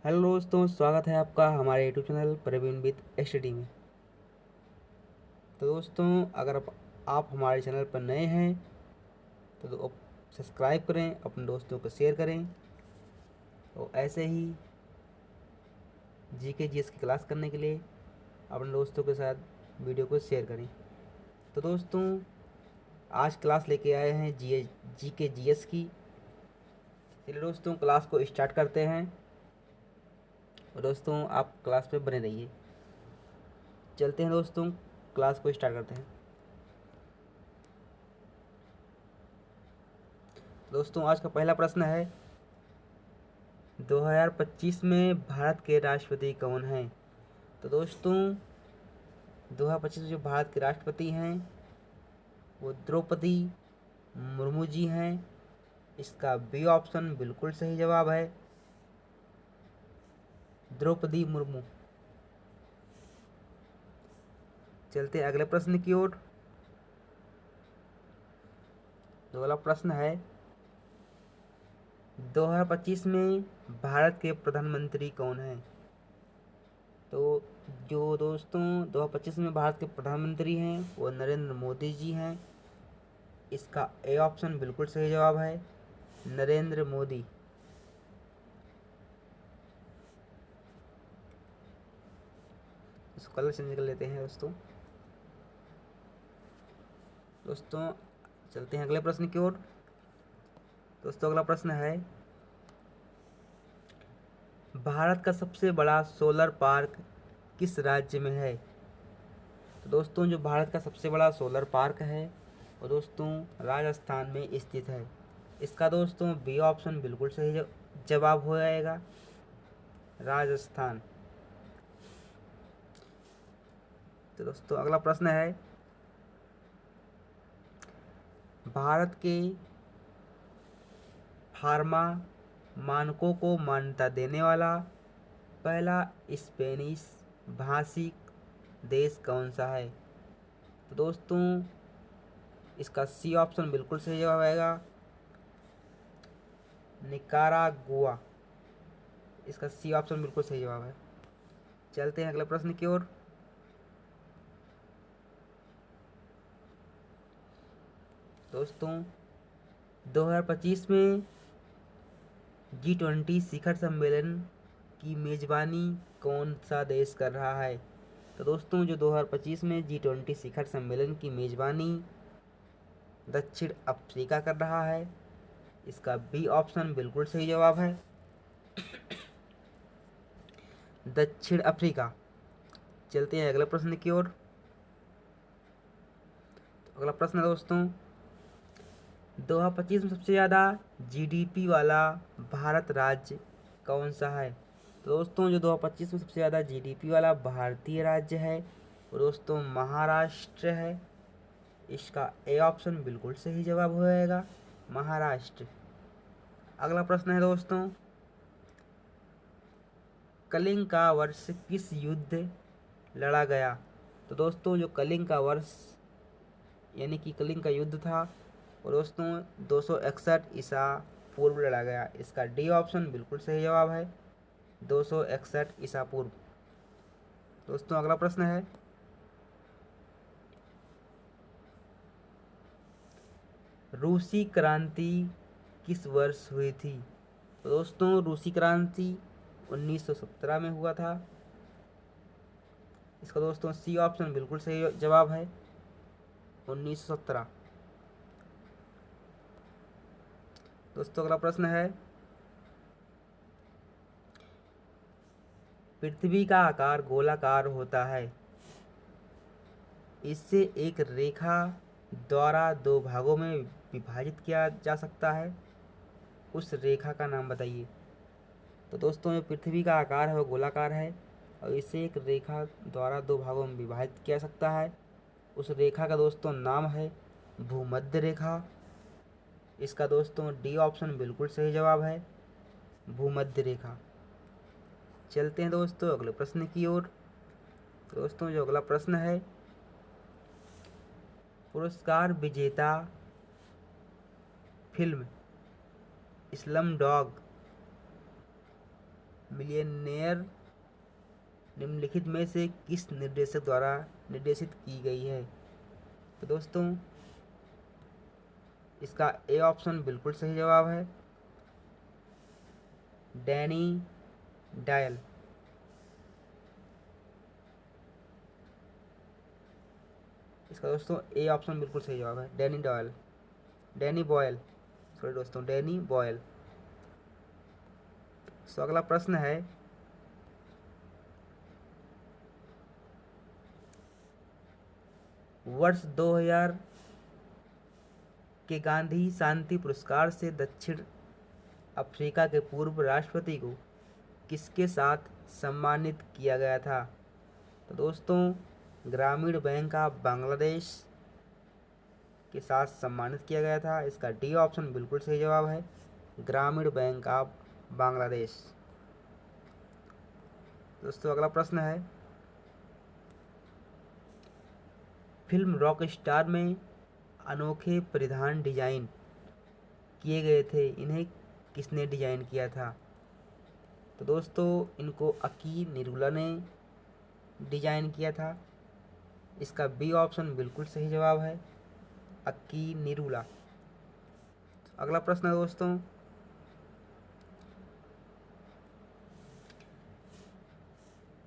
Hello दोस्तों, स्वागत है आपका हमारे YouTube channel Praveen with study में। तो दोस्तों, अगर आप हमारे चैनल पर नए हैं तो आप सब्सक्राइब करें, अपने दोस्तों को शेयर करें और ऐसे ही जीके जीएस की क्लास करने के लिए अपने दोस्तों के साथ वीडियो को शेयर करें। तो दोस्तों, आज क्लास लेके आए हैं जीके जीएस की। चलिए दोस्तों, क्लास को स्टार्ट करते हैं और दोस्तों आप क्लास पे बने रहिए। चलते हैं दोस्तों, क्लास को स्टार्ट करते हैं। दोस्तों, आज का पहला प्रश्न है 2025 में भारत के राष्ट्रपति कौन हैं। तो दोस्तों, 2025 में जो भारत के राष्ट्रपति हैं वो द्रौपदी मुर्मू जी हैं। इसका बी ऑप्शन बिल्कुल सही जवाब है, द्रौपदी मुर्मू। चलते हैं अगले प्रश्न की ओर। अगला प्रश्न है 2025 में भारत के प्रधानमंत्री कौन हैं। तो जो दोस्तों 2025 में भारत के प्रधानमंत्री हैं वो नरेंद्र मोदी जी हैं। इसका ए ऑप्शन बिल्कुल सही जवाब है, नरेंद्र मोदी। इसको कलर चेंज कर लेते हैं दोस्तों। दोस्तों, चलते हैं अगले प्रश्न की ओर। दोस्तों, अगला प्रश्न है भारत का सबसे बड़ा सोलर पार्क किस राज्य में है। तो दोस्तों, जो भारत का सबसे बड़ा सोलर पार्क है वो दोस्तों राजस्थान में स्थित है। इसका दोस्तों बी ऑप्शन बिल्कुल सही जवाब हो जाएगा, राजस्थान। तो दोस्तों, अगला प्रश्न है भारत के फार्मा मानकों को मान्यता देने वाला पहला स्पेनिश भाषी देश कौन सा है। तो दोस्तों, इसका सी ऑप्शन बिल्कुल सही जवाब आएगा, निकारागुआ। इसका सी ऑप्शन बिल्कुल सही जवाब है। चलते हैं अगले प्रश्न की ओर। दोस्तों, 2025 में G20 शिखर सम्मेलन की मेजबानी कौन सा देश कर रहा है। तो दोस्तों, जो 2025 में G20 शिखर सम्मेलन की मेजबानी दक्षिण अफ्रीका कर रहा है। इसका बी ऑप्शन बिल्कुल सही जवाब है, दक्षिण अफ्रीका। चलते हैं अगले प्रश्न की ओर। तो अगला प्रश्न है दोस्तों, 2025 में सबसे ज़्यादा जीडीपी वाला भारत राज्य कौन सा है। तो दोस्तों, जो 2025 में सबसे ज़्यादा जीडीपी वाला भारतीय राज्य है वो दोस्तों महाराष्ट्र है। इसका ए ऑप्शन बिल्कुल सही जवाब हो जाएगा, महाराष्ट्र। अगला प्रश्न है दोस्तों, कलिंग का वर्ष किस युद्ध लड़ा गया। तो दोस्तों, जो कलिंग का वर्ष यानी कि कलिंग का युद्ध था और दोस्तों 261 ईसा पूर्व लड़ा गया। इसका डी ऑप्शन बिल्कुल सही जवाब है, 261 ईसा पूर्व। दोस्तों, अगला प्रश्न है रूसी क्रांति किस वर्ष हुई थी। तो दोस्तों, रूसी क्रांति 1917 में हुआ था। इसका दोस्तों सी ऑप्शन बिल्कुल सही जवाब है, 1917। दोस्तों, अगला प्रश्न है पृथ्वी का आकार गोलाकार होता है, इससे एक रेखा द्वारा दो भागों में विभाजित किया जा सकता है, उस रेखा का नाम बताइए। तो दोस्तों, जो पृथ्वी का आकार है वो गोलाकार है और इसे एक रेखा द्वारा दो भागों में विभाजित किया जा सकता है, उस रेखा का दोस्तों नाम है भूमध्य रेखा। इसका दोस्तों डी ऑप्शन बिल्कुल सही जवाब है, भूमध्य रेखा। चलते हैं दोस्तों अगले प्रश्न की ओर। दोस्तों, जो अगला प्रश्न है पुरस्कार विजेता फिल्म स्लम डॉग मिलियनेयर निम्नलिखित में से किस निर्देशक द्वारा निर्देशित की गई है? तो दोस्तों इसका ए ऑप्शन बिल्कुल सही जवाब है, डैनी डायल। इसका दोस्तों ए ऑप्शन बिल्कुल सही जवाब है, Danny Doyle, Danny Boyle, sorry दोस्तों, डैनी बॉयल। तो अगला प्रश्न है, वर्ष 2000 के गांधी शांति पुरस्कार से दक्षिण अफ्रीका के पूर्व राष्ट्रपति को किसके साथ सम्मानित किया गया था? तो दोस्तों ग्रामीण बैंक ऑफ बांग्लादेश के साथ सम्मानित किया गया था। इसका डी ऑप्शन बिल्कुल सही जवाब है, ग्रामीण बैंक ऑफ बांग्लादेश। दोस्तों अगला प्रश्न है, फिल्म रॉक स्टार में अनोखे परिधान डिजाइन किए गए थे, इन्हें किसने डिजाइन किया था? तो दोस्तों इनको अकी निरुला ने डिजाइन किया था। इसका बी ऑप्शन बिल्कुल सही जवाब है, अक्की निरुला। अगला प्रश्न है दोस्तों,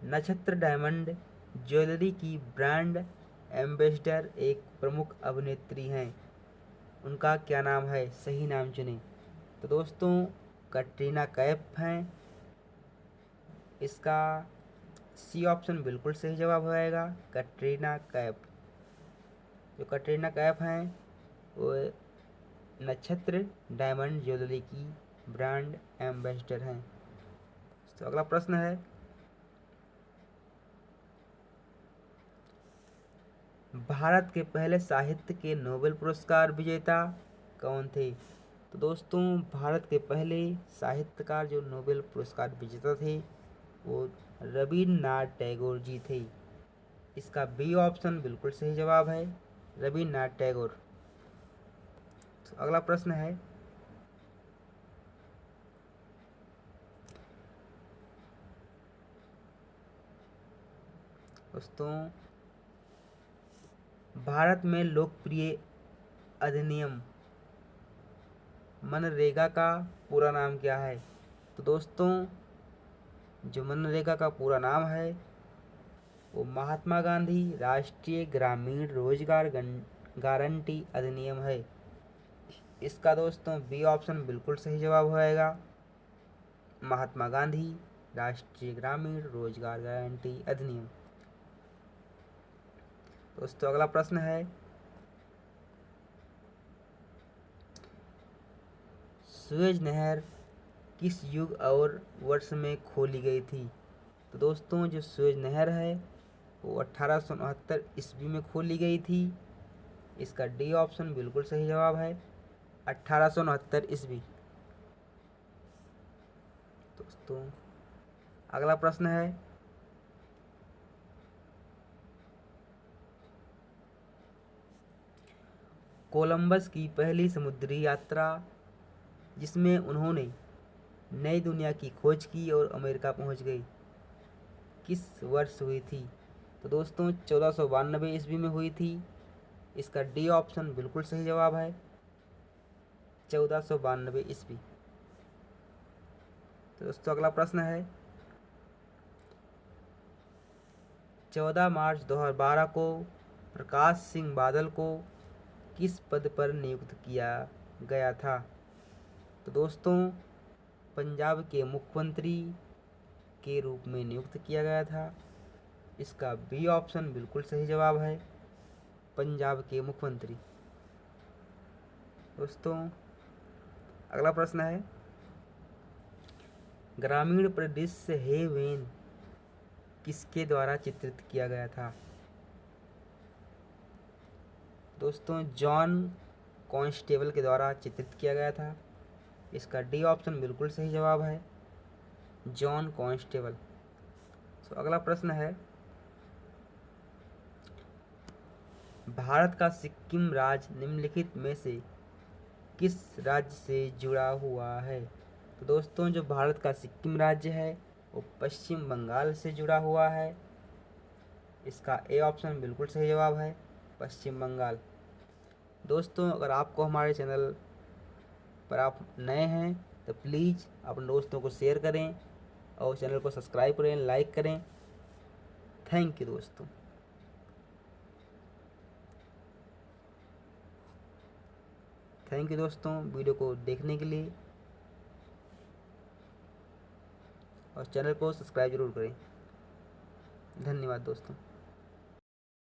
नक्षत्र डायमंड ज्वेलरी की ब्रांड एम्बेसडर एक प्रमुख अभिनेत्री हैं, उनका क्या नाम है? सही नाम चुनें। तो दोस्तों कटरीना कैफ हैं। इसका सी ऑप्शन बिल्कुल सही जवाब होएगा, कटरीना कैफ। जो कटरीना कैफ हैं वो नक्षत्र डायमंड ज्वेलरी की ब्रांड एम्बेसडर हैं। तो अगला प्रश्न है, भारत के पहले साहित्य के नोबेल पुरस्कार विजेता कौन थे? तो दोस्तों भारत के पहले साहित्यकार जो नोबेल पुरस्कार विजेता थे वो रविन्द्रनाथ टैगोर जी थे। इसका बी ऑप्शन बिल्कुल सही जवाब है, रविन्द्रनाथ टैगोर। तो अगला प्रश्न है, दोस्तों भारत में लोकप्रिय अधिनियम मनरेगा का पूरा नाम क्या है? तो दोस्तों जो मनरेगा का पूरा नाम है वो महात्मा गांधी राष्ट्रीय ग्रामीण रोजगार गारंटी अधिनियम है। इसका दोस्तों बी ऑप्शन बिल्कुल सही जवाब होएगा, महात्मा गांधी राष्ट्रीय ग्रामीण रोजगार गारंटी अधिनियम। दोस्तों अगला प्रश्न है, सुएज नहर किस युग और वर्ष में खोली गई थी? तो दोस्तों जो सुएज नहर है वो 1869 ईस्वी में खोली गई थी। इसका डी ऑप्शन बिल्कुल सही जवाब है, 1869 ईस्वी। दोस्तों अगला प्रश्न है, कोलंबस की पहली समुद्री यात्रा जिसमें उन्होंने नई दुनिया की खोज की और अमेरिका पहुंच गई, किस वर्ष हुई थी? तो दोस्तों 1492 ईस्वी में हुई थी। इसका डी ऑप्शन बिल्कुल सही जवाब है, 1492 ईस्वी। तो दोस्तों अगला प्रश्न है, 14 मार्च 2012 को प्रकाश सिंह बादल को किस पद पर नियुक्त किया गया था? तो दोस्तों पंजाब के मुख्यमंत्री के रूप में नियुक्त किया गया था। इसका बी ऑप्शन बिल्कुल सही जवाब है, पंजाब के मुख्यमंत्री। दोस्तों अगला प्रश्न है, ग्रामीण परिदृश्य हे वेन किसके द्वारा चित्रित किया गया था? दोस्तों जॉन कॉन्स्टेबल के द्वारा चित्रित किया गया था। इसका डी ऑप्शन बिल्कुल सही जवाब है, जॉन कॉन्स्टेबल। तो अगला प्रश्न है, भारत का सिक्किम राज्य निम्नलिखित में से किस राज्य से जुड़ा हुआ है? तो दोस्तों जो भारत का सिक्किम राज्य है वो पश्चिम बंगाल से जुड़ा हुआ है। इसका ए ऑप्शन बिल्कुल सही जवाब है, पश्चिम बंगाल। दोस्तों, अगर आपको हमारे चैनल पर आप नए हैं तो प्लीज़ अपने दोस्तों को शेयर करें और चैनल को सब्सक्राइब करें, लाइक करें। थैंक यू दोस्तों। थैंक यू दोस्तों वीडियो को देखने के लिए, और चैनल को सब्सक्राइब जरूर करें। धन्यवाद दोस्तों।